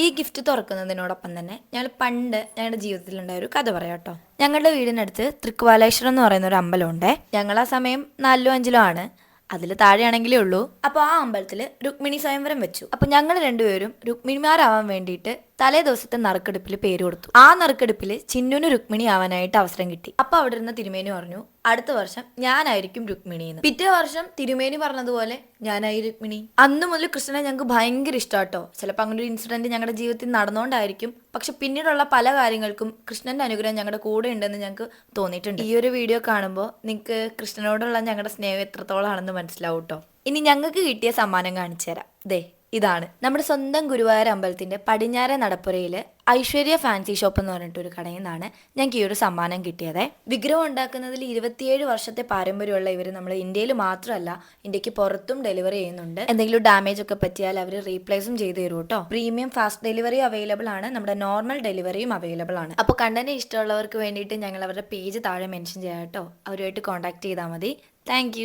ഈ ഗിഫ്റ്റ് തുറക്കുന്നതിനോടൊപ്പം തന്നെ ഞങ്ങൾ പണ്ട് ഞങ്ങളുടെ ജീവിതത്തിലുണ്ടായ ഒരു കഥ പറയാം കേട്ടോ. ഞങ്ങളുടെ വീടിനടുത്ത് തൃക്കുവാലേശ്വരം എന്ന് പറയുന്ന ഒരു അമ്പലമുണ്ടേ. ഞങ്ങൾ ആ സമയം 4ലോ 5ലോ ആണ്, അതിൽ താഴെയാണെങ്കിലേ ഉള്ളൂ. അപ്പോൾ ആ അമ്പലത്തിൽ രുക്മിണി സ്വയംവരം വെച്ചു. അപ്പോൾ ഞങ്ങൾ രണ്ടുപേരും രുക്മിണിമാരാവാൻ വേണ്ടിയിട്ട് തലേ ദിവസത്തെ നറുക്കെടുപ്പിൽ പേര് കൊടുത്തു. ആ നറുക്കെടുപ്പിൽ ചിന്നുന് രുക്മിണി ആവാനായിട്ട് അവസരം കിട്ടി. അപ്പൊ അവിടെ ഇരുന്ന തിരുമേനി പറഞ്ഞു, അടുത്ത വർഷം ഞാനായിരിക്കും രുക്മിണി എന്ന്. പിറ്റേ വർഷം തിരുമേനി പറഞ്ഞതുപോലെ ഞാനായി രുക്മിണി. അന്നു മുതൽ കൃഷ്ണനെ ഞങ്ങൾക്ക് ഭയങ്കര ഇഷ്ടാട്ടോ. ചിലപ്പോൾ അങ്ങനെ ഒരു ഇൻസിഡന്റ് ഞങ്ങളുടെ ജീവിതത്തിൽ നടന്നുകൊണ്ടായിരിക്കും, പക്ഷെ പിന്നീടുള്ള പല കാര്യങ്ങൾക്കും കൃഷ്ണന്റെ അനുഗ്രഹം ഞങ്ങളുടെ കൂടെ ഉണ്ടെന്ന് ഞങ്ങൾക്ക് തോന്നിയിട്ടുണ്ട്. ഈ ഒരു വീഡിയോ കാണുമ്പോൾ നിങ്ങൾക്ക് കൃഷ്ണനോടുള്ള ഞങ്ങളുടെ സ്നേഹം എത്രത്തോളാണെന്ന് മനസ്സിലാവും കേട്ടോ. ഇനി ഞങ്ങൾക്ക് കിട്ടിയ സമ്മാനം കാണിച്ചു തരാം. ദേ ഇതാണ് നമ്മുടെ സ്വന്തം ഗുരുവായൂർ അമ്പലത്തിന്റെ പടിഞ്ഞാറെ നടപ്പുരയില് ഐശ്വര്യ ഫാൻസി ഷോപ്പ് എന്ന് പറഞ്ഞിട്ടൊരു കടയിൽ നിന്നാണ് ഞങ്ങൾക്ക് ഈ ഒരു സമ്മാനം കിട്ടിയത്. വിഗ്രഹം ഉണ്ടാക്കുന്നതിൽ 27 വർഷത്തെ പാരമ്പര്യമുള്ള ഇവർ നമ്മൾ ഇന്ത്യയിൽ മാത്രമല്ല ഇന്ത്യക്ക് പുറത്തും ഡെലിവറി ചെയ്യുന്നുണ്ട്. എന്തെങ്കിലും ഡാമേജ് ഒക്കെ പറ്റിയാൽ അവർ റീപ്ലേസും ചെയ്ത് തരും കേട്ടോ. പ്രീമിയം ഫാസ്റ്റ് ഡെലിവറി അവൈലബിൾ ആണ്, നമ്മുടെ നോർമൽ ഡെലിവറിയും അവൈലബിൾ ആണ്. അപ്പോൾ കണ്ടന്റ് ഇഷ്ടമുള്ളവർക്ക് വേണ്ടിയിട്ട് ഞങ്ങൾ അവരുടെ പേജ് താഴെ മെൻഷൻ ചെയ്യാം കേട്ടോ. അവരുമായിട്ട് കോൺടാക്ട് ചെയ്താൽ മതി. താങ്ക്